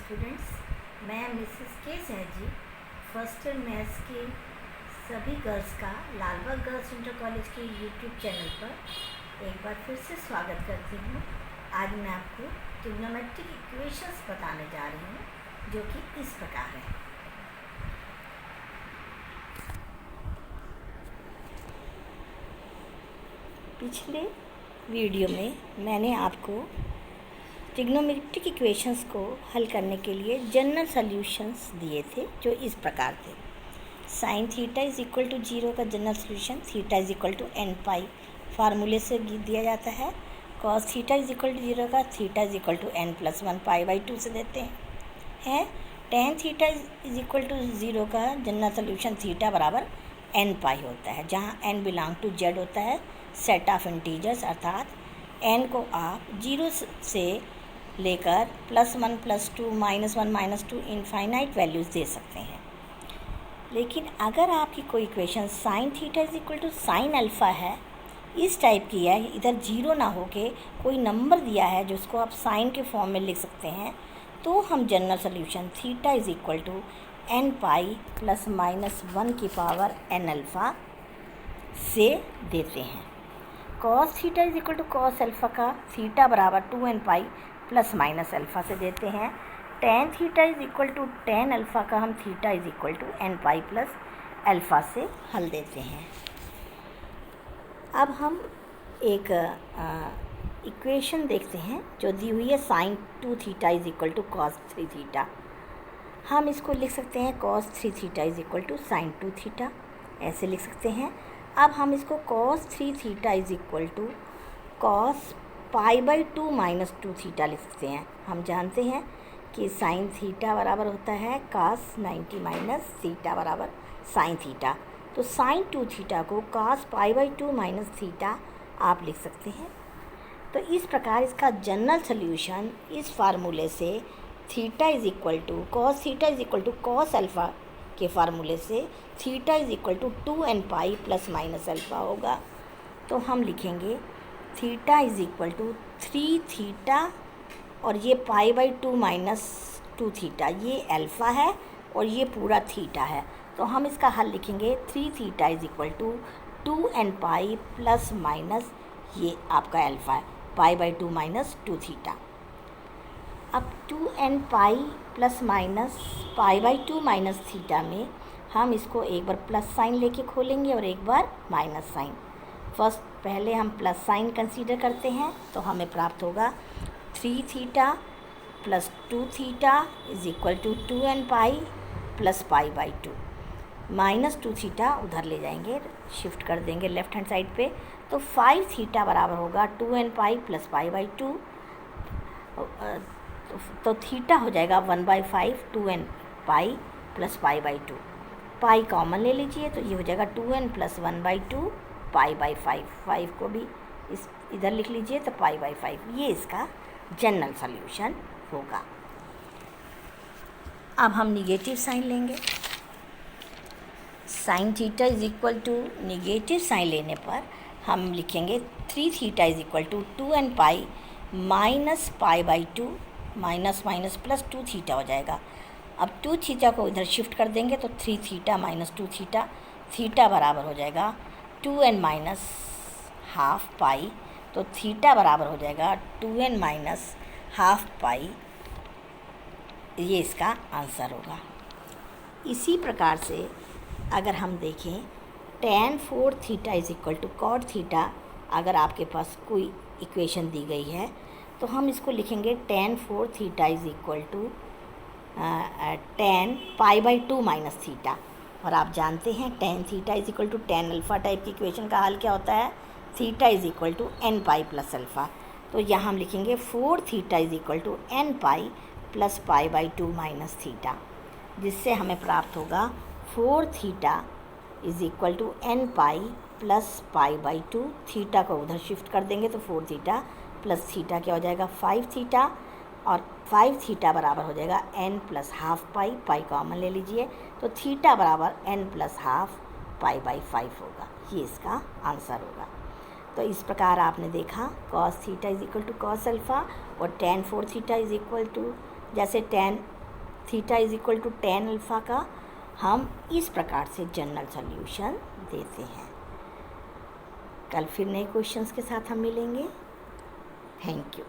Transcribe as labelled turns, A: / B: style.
A: Students, मैं Mrs के सहजी first year maths की सभी गर्ल्स का लालबाग गर्ल्स इंटर कॉलेज के यूट्यूब चैनल पर एक बार फिर से स्वागत करती हूँ। आज मैं आपको ट्रिग्नोमेट्रिक इक्वेशंस बताने जा रही हूँ जो कि इस प्रकार है। पिछले वीडियो में मैंने आपको ट्रिग्नोमेट्रिक इक्वेशंस को हल करने के लिए जनरल सॉल्यूशंस दिए थे जो इस प्रकार थे। Sine theta is equal to 0 का general solution theta is equal to n pi फार्मूले से दिया जाता है। Cos theta is equal to 0 का theta is equal to n plus 1 pi by 2 से देते हैं। Tan theta is equal to 0 का जनरल सॉल्यूशन थीटा बराबर n पाई होता है, जहाँ n बिलोंग टू z होता है सेट ऑफ इंटीजर्स, अर्थात n को आप 0 से लेकर +1 +2 -1 -2 इनफाइनाइट वैल्यूज़ दे सकते हैं। लेकिन अगर आपकी कोई equation sine theta is equal to sine alpha है, इस टाइप की है, इधर 0 ना होके कोई नंबर दिया है जो उसको आप साइन के फॉर्म में लिख सकते हैं, तो हम general solution theta is equal to n pi plus minus 1 की पावर n अल्फ़ा से देते हैं। Cos theta is equal to cos alpha का थीटा बराबर 2n pi plus minus alpha से देते हैं। Tan theta is equal to tan alpha का हम theta is equal to n pi plus alpha से हल देते हैं। अब हम एक इक्वेशन देखते हैं जो दी हुई है sine 2 theta is equal to cos 3 theta. हम इसको लिख सकते हैं cos 3 theta is equal to sine 2 theta, ऐसे लिख सकते हैं। अब हम इसको cos 3 theta is equal to cos pi by 2 minus 2 theta लिख सकते हैं। हम जानते हैं कि साइन थीटा बराबर होता है कास 90 माइनस थीटा बराबर साइन थीटा, तो साइन 2 थीटा को कास पाई बाई 2 माइनस थीटा आप लिख सकते हैं। तो इस प्रकार इसका जनरल सोल्यूशन इस फार्मूले से theta is equal to cos theta is equal to cos alpha के फार्मूले से theta is equal to 2n pi plus minus alpha होगा। तो हम लिखेंगे theta is equal to 3 theta और ये पाई बाई 2 माइनस 2 थीटा, ये अल्फ़ा है और ये पूरा थीटा है। तो हम इसका हल लिखेंगे 3 theta is equal to 2n pi plus minus ये आपका अल्फ़ा है पाई बाई 2 माइनस 2 थीटा। अब 2n pi plus minus pi by 2 minus theta में हम इसको एक बार प्लस साइन लेके खोलेंगे और एक बार माइनस साइन। फर्स्ट पहले हम प्लस साइन कंसीडर करते हैं, तो हमें प्राप्त होगा 3 theta plus 2 theta is equal to 2n pi plus pi by 2 minus 2 theta उधर ले जाएंगे, शिफ्ट कर देंगे लेफ्ट हैंड साइड पे, तो 5 थीटा बराबर होगा 2n pi plus pi by 2। तो थीटा हो जाएगा 1/5 2n pi plus pi by 2। Pi common ले लीजिए तो ये हो जाएगा 2n प्लस 1/2 पाई बाई 5। 5 को भी इस इधर लिख लीजिए तो पाई बाई 5। ये इसका जनरल सॉल्यूशन होगा। अब हम निगेटिव साइन लेंगे। Sine theta is equal to negative sign लेने पर हम लिखेंगे 3 theta is equal to 2n pi minus pi by 2 minus minus plus 2 theta हो जाएगा। अब 2 थीटा को इधर शिफ्ट कर देंगे तो 3 थीटा माइनस 2 थीटा, थीटा बराबर हो जाएगा 2n माइनस हाफ पाई, तो थीटा बराबर हो जाएगा 2n माइनस हाफ पाई। ये इसका आंसर होगा। इसी प्रकार से अगर हम देखें tan 4 theta is equal to cot theta, अगर आपके पास कोई इक्वेशन दी गई है तो हम इसको लिखेंगे tan 4 theta is equal to tan pi by 2 minus theta. और आप जानते हैं tan theta is equal to tan alpha type की इक्वेशन का हल क्या होता है, theta is equal to n pi plus alpha. तो यहाँ हम लिखेंगे 4 theta is equal to n pi plus pi by 2 minus theta, जिससे हमें प्राप्त होगा 4 theta is equal to n pi plus pi by 2। Theta को उधर शिफ्ट कर देंगे तो 4 थीटा प्लस थीटा क्या हो जाएगा 5 थीटा, और 5 थीटा बराबर हो जाएगा n प्लस हाफ पाई, पाई कॉमन ले लीजिए तो थीटा बराबर n plus half pi by 5 होगा। ये इसका आंसर होगा। तो इस प्रकार आपने देखा cos theta is equal to cos alpha और tan 4 theta is equal to जैसे tan theta is equal to tan alpha का हम इस प्रकार से जनरल सॉल्यूशन देते हैं। कल फिर नए क्वेश्चंस के साथ हम मिलेंगे। Thank you.